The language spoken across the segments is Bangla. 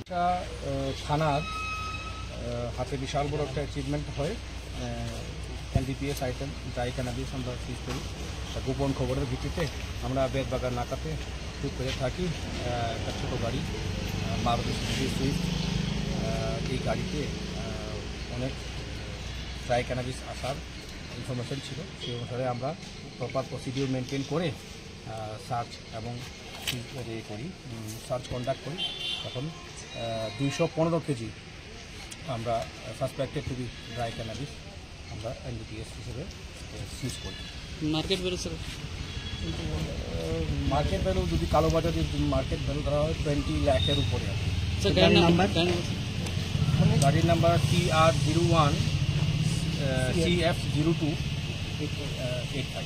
থানার হাতে বিশাল বড় একটা অ্যাচিভমেন্ট হয়। এনডিপিএস আইটেম ড্রাই ক্যানাবিস আমরা সিজ করি। গোপন খবরের ভিত্তিতে আমরা বেদবাগান নাকাতে ঠিক করে থাকি। একটা ছোটো গাড়ি মারুতি সুইফট, এই গাড়িতে অনেক ড্রাই ক্যানাবিস আসার ইনফরমেশন ছিল। সেই অনুসারে আমরা প্রপার প্রসিডিউর মেনটেন করে সার্চ এবং করি, সার্চ কন্ডাক্ট করি। তখন 215 কেজি আমরা suspected to be dry cannabis আমরা এনডিপিএস হিসেবে সিজ করি। Market value sir, market value যদি কালোবাজারে মার্কেট ভ্যালু ধরা হয় 20 লাখের উপরে আছে। গাড়ির নাম্বার TR01 CF0285।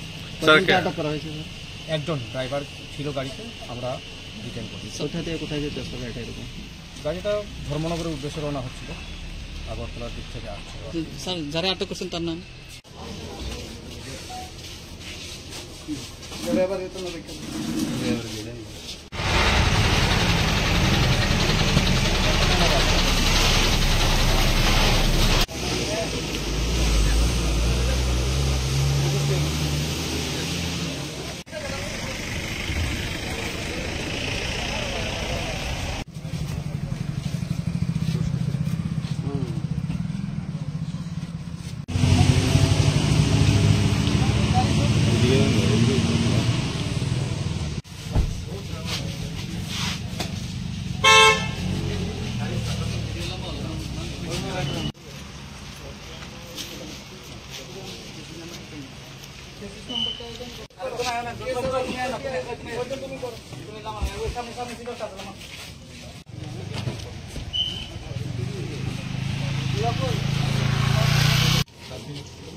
একজন ড্রাইভার ছিল গাড়িতে, আমরা ডিটেইন করি। কোথায় যেতে আসবে এরকম? গাড়িটা ধর্মনগরের উদ্দেশ্যে রওনা হচ্ছিল, আগরতলার দিক থেকে আসছে। স্যার যারা আটক করছেন তার নাম?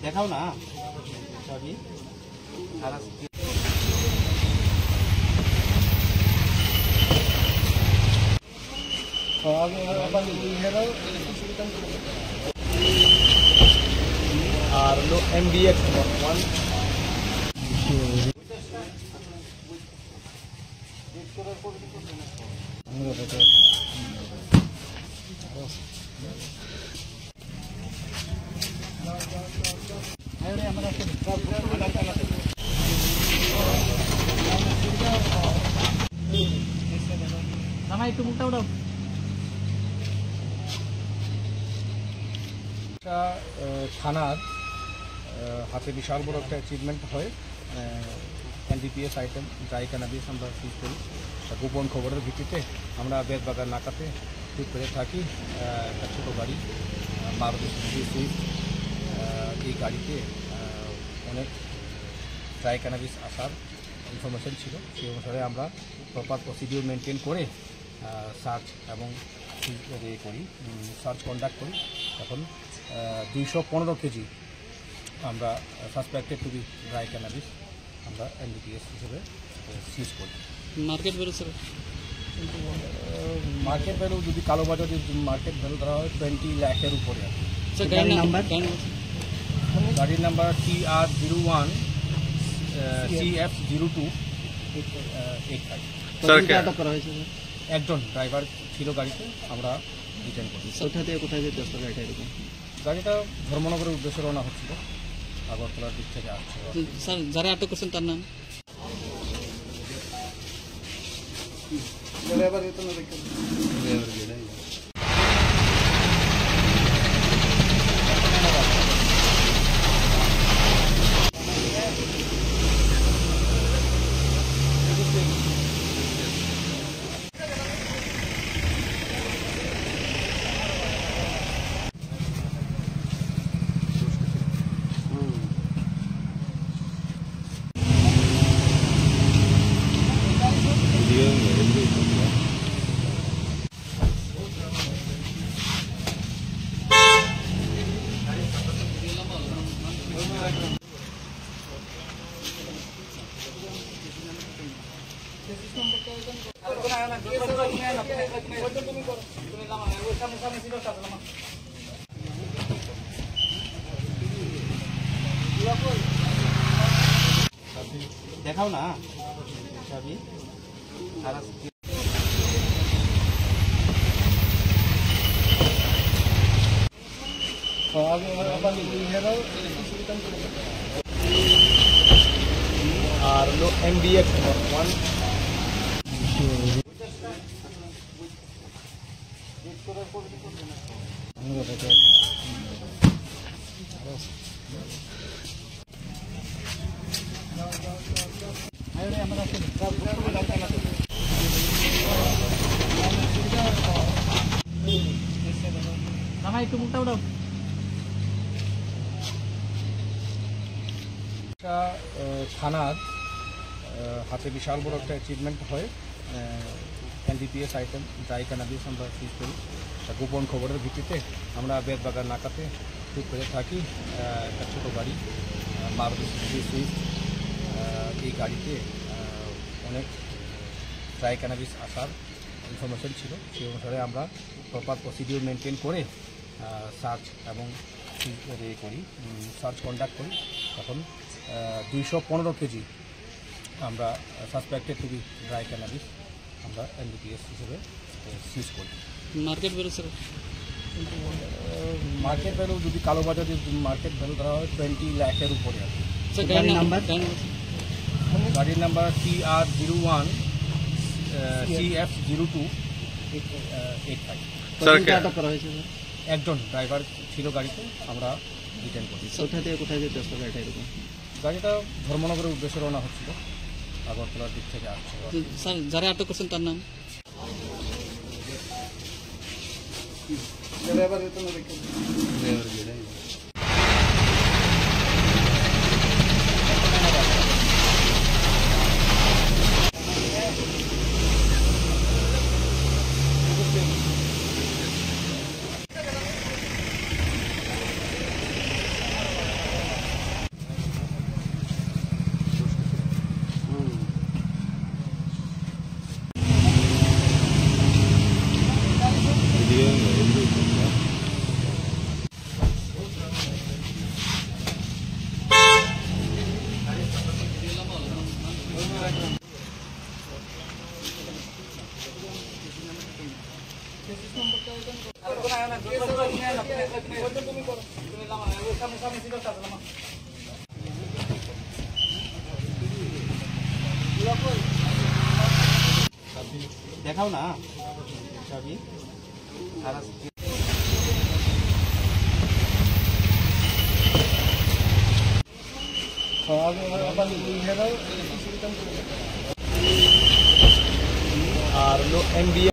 দেখাও না সবই। আর হলো MDX 1 একটু মুখটা উঠাও। থানার হাতে বিশাল বড় একটা অ্যাচিভমেন্ট হয়। এনডিপিএস আইটেম ড্রাই ক্যানাবিস আমরা সিজ করি। গোপন খবরের ভিত্তিতে আমরা বেদবাগান নাকাতে ঠিক করে থাকি। একটা ছোটো গাড়ি মারুতি সুইফট, এই গাড়িতে অনেক ড্রাই ক্যানাবিস আসার ইনফরমেশন ছিল। সেই অনুসারে আমরা প্রপার প্রসিডিউর মেনটেন করে সার্চ এবং করি, সার্চ কন্ডাক্ট করি। তখন 215 কেজি আমরা suspected to be dry cannabis আমরা এনডিপিএস হিসেবে সিজ করি। Market value sir, market value যদি কালোবাজারে মার্কেট ভ্যালু ধরা হয় 20 লাখের উপরে আছে। গাড়ির নাম্বার TR01 CF0285। একজন ড্রাইভার ছিল গাড়িতে, আমরা ডিটেইন করি। কোথায় যেতে আসবে এরকম? গাড়িটা ধর্মনগরের উদ্দেশ্যে রওনা হচ্ছিল, আগরতলার দিক থেকে আসছে। স্যার যারা আটক করছেন তার নাম? দেখাও না সবই। আর হলো MDX 1 জামাই একটু মুখটা উঠাও। থানার হাতে বিশাল বড় একটা অ্যাচিভমেন্ট হয়। NDPS আইটেম ড্রাই ক্যানাবিস আমরা সিজ করি। গোপন খবরের ভিত্তিতে আমরা বেদবাগান নাকাতে ঠিক করে থাকি। একটা ছোটো গাড়ি মারুতি সুইফট, এই গাড়িতে অনেক ড্রাই ক্যানাবিস আসার ইনফরমেশন ছিল। সেই অনুসারে আমরা প্রপার প্রসিডিউর মেনটেন করে সার্চ এবং করি, সার্চ কন্ডাক্ট করি। তখন 215 কেজি আমরা suspected to be dry cannabis আমরা NDPS হিসেবে সিজ করি। মার্কেট বেরোচ্ছে মার্কেট ভ্যালু যদি কালোবাজারে মার্কেট ভ্যালু ধরা হয় 20 লাখের উপরে আর কি। গাড়ির নাম্বার গাড়ির নাম্বার TR01 CF02 85। আটক করা হয়েছে একজন ড্রাইভার ছিল গাড়িতে, আমরা ডিটেন করি। কোথা থেকে কোথায় যেতে আসতো গাড়িটা এরকম? গাড়িটা ধর্মনগরের উদ্দেশ্যে রওনা হচ্ছিল, আগরতলার দিক থেকে আসছিল। স্যার যারা আটক করছেন তার নাম? দেখাও না চাবি। আর হলো MDX